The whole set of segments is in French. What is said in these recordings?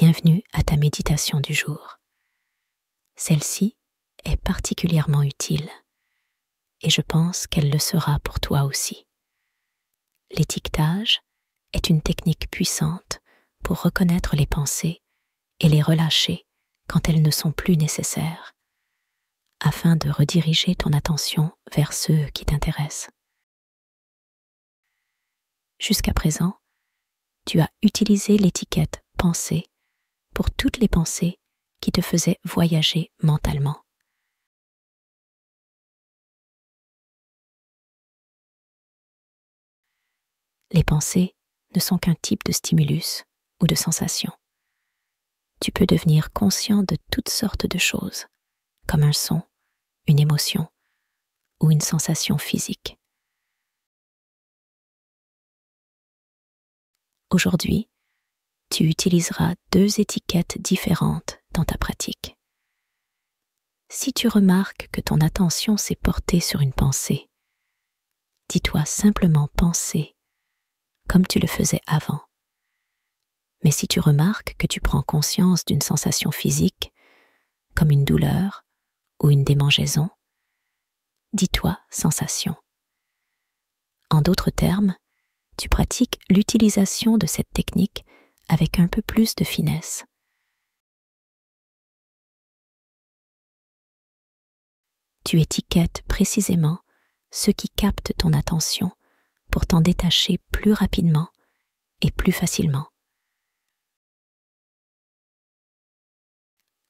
Bienvenue à ta méditation du jour. Celle-ci est particulièrement utile et je pense qu'elle le sera pour toi aussi. L'étiquetage est une technique puissante pour reconnaître les pensées et les relâcher quand elles ne sont plus nécessaires, afin de rediriger ton attention vers ceux qui t'intéressent. Jusqu'à présent, tu as utilisé l'étiquette « pensée » pour toutes les pensées qui te faisaient voyager mentalement. Les pensées ne sont qu'un type de stimulus ou de sensation. Tu peux devenir conscient de toutes sortes de choses, comme un son, une émotion ou une sensation physique. Aujourd'hui, tu utiliseras 2 étiquettes différentes dans ta pratique. Si tu remarques que ton attention s'est portée sur une pensée, dis-toi simplement « penser » comme tu le faisais avant. Mais si tu remarques que tu prends conscience d'une sensation physique, comme une douleur ou une démangeaison, dis-toi « sensation ». En d'autres termes, tu pratiques l'utilisation de cette technique avec un peu plus de finesse. Tu étiquettes précisément ce qui capte ton attention pour t'en détacher plus rapidement et plus facilement.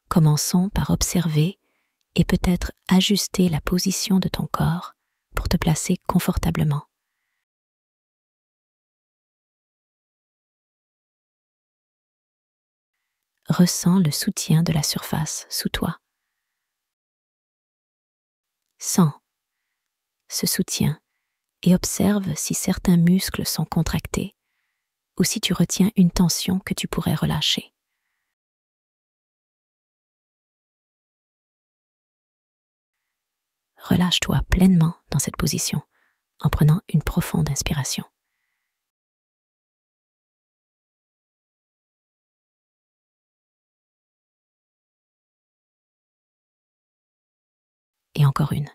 Commençons par observer et peut-être ajuster la position de ton corps pour te placer confortablement. Ressens le soutien de la surface sous toi. Sens ce soutien et observe si certains muscles sont contractés ou si tu retiens une tension que tu pourrais relâcher. Relâche-toi pleinement dans cette position en prenant une profonde inspiration. Et encore une.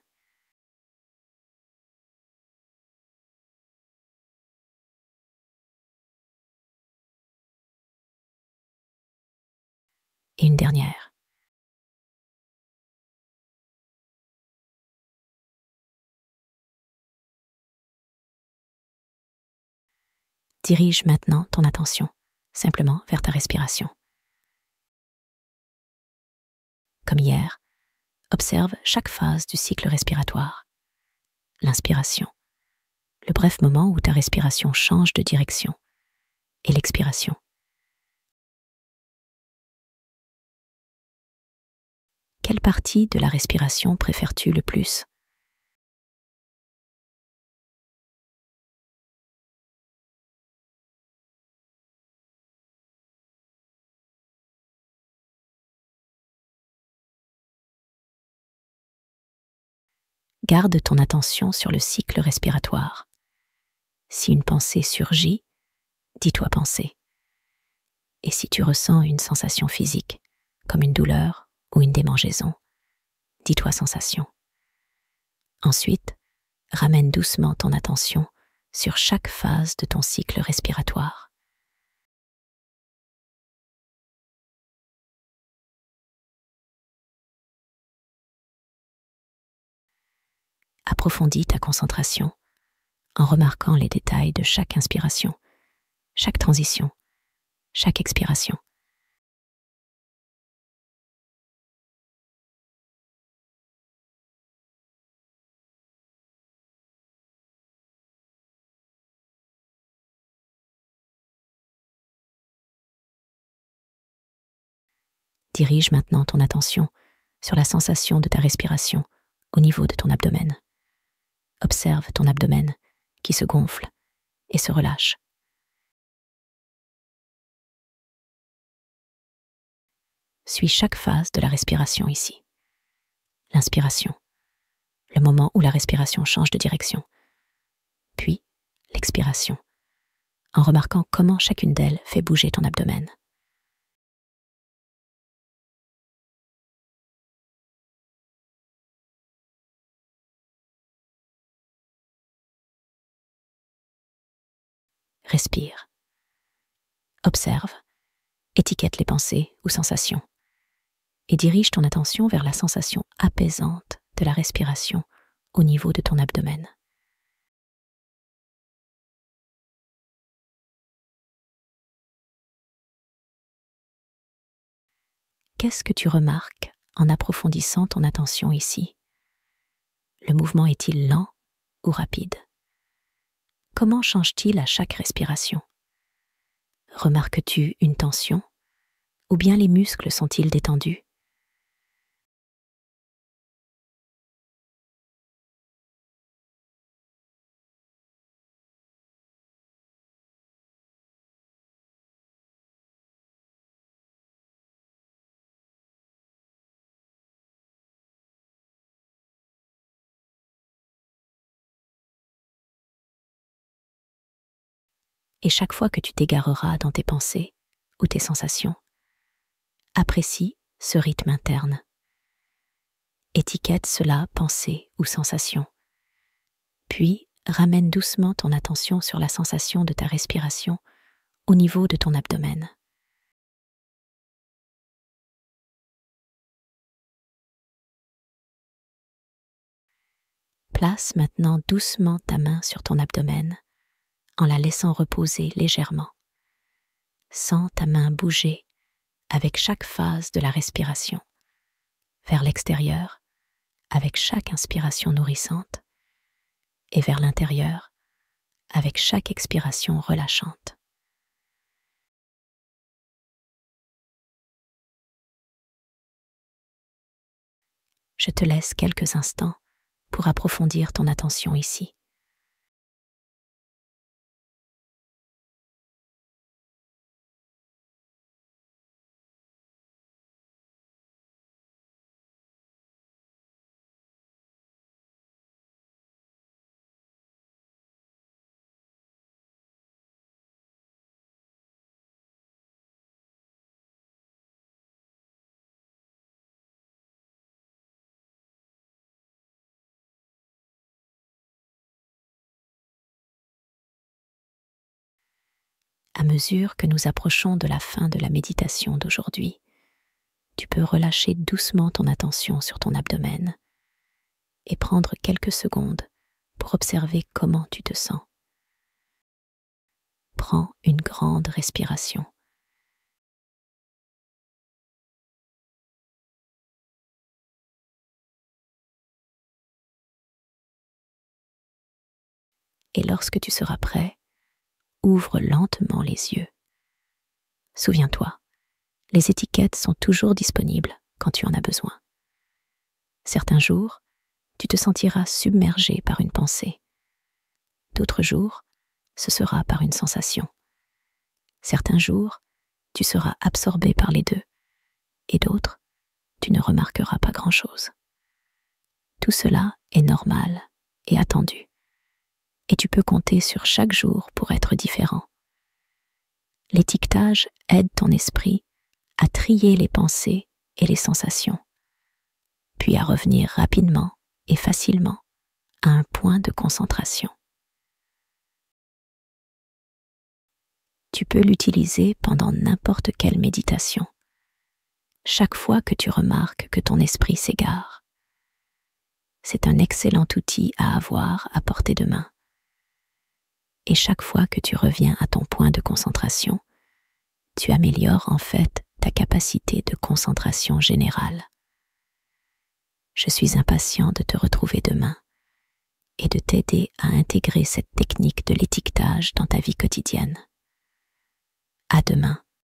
Et une dernière. Dirige maintenant ton attention simplement vers ta respiration. Comme hier, observe chaque phase du cycle respiratoire. L'inspiration, le bref moment où ta respiration change de direction, et l'expiration. Quelle partie de la respiration préfères-tu le plus ? Garde ton attention sur le cycle respiratoire. Si une pensée surgit, dis-toi penser. Et si tu ressens une sensation physique, comme une douleur ou une démangeaison, dis-toi sensation. Ensuite, ramène doucement ton attention sur chaque phase de ton cycle respiratoire. Approfondis ta concentration en remarquant les détails de chaque inspiration, chaque transition, chaque expiration. Dirige maintenant ton attention sur la sensation de ta respiration au niveau de ton abdomen. Observe ton abdomen qui se gonfle et se relâche. Suis chaque phase de la respiration ici. L'inspiration, le moment où la respiration change de direction. Puis l'expiration, en remarquant comment chacune d'elles fait bouger ton abdomen. Respire. Observe, étiquette les pensées ou sensations et dirige ton attention vers la sensation apaisante de la respiration au niveau de ton abdomen. Qu'est-ce que tu remarques en approfondissant ton attention ici? Le mouvement est-il lent ou rapide? Comment change-t-il à chaque respiration? Remarques-tu une tension? Ou bien les muscles sont-ils détendus? Et chaque fois que tu t'égareras dans tes pensées ou tes sensations, apprécie ce rythme interne. Étiquette cela pensée ou sensation. Puis ramène doucement ton attention sur la sensation de ta respiration au niveau de ton abdomen. Place maintenant doucement ta main sur ton abdomen en la laissant reposer légèrement. Sens ta main bouger avec chaque phase de la respiration, vers l'extérieur avec chaque inspiration nourrissante et vers l'intérieur avec chaque expiration relâchante. Je te laisse quelques instants pour approfondir ton attention ici. À mesure que nous approchons de la fin de la méditation d'aujourd'hui, tu peux relâcher doucement ton attention sur ton abdomen et prendre quelques secondes pour observer comment tu te sens. Prends une grande respiration. Et lorsque tu seras prêt, ouvre lentement les yeux. Souviens-toi, les étiquettes sont toujours disponibles quand tu en as besoin. Certains jours, tu te sentiras submergé par une pensée. D'autres jours, ce sera par une sensation. Certains jours, tu seras absorbé par les deux, et d'autres, tu ne remarqueras pas grand-chose. Tout cela est normal et attendu, et tu peux compter sur chaque jour pour être différent. L'étiquetage aide ton esprit à trier les pensées et les sensations, puis à revenir rapidement et facilement à un point de concentration. Tu peux l'utiliser pendant n'importe quelle méditation, chaque fois que tu remarques que ton esprit s'égare. C'est un excellent outil à avoir à portée de main. Et chaque fois que tu reviens à ton point de concentration, tu améliores en fait ta capacité de concentration générale. Je suis impatient de te retrouver demain et de t'aider à intégrer cette technique de l'étiquetage dans ta vie quotidienne. À demain.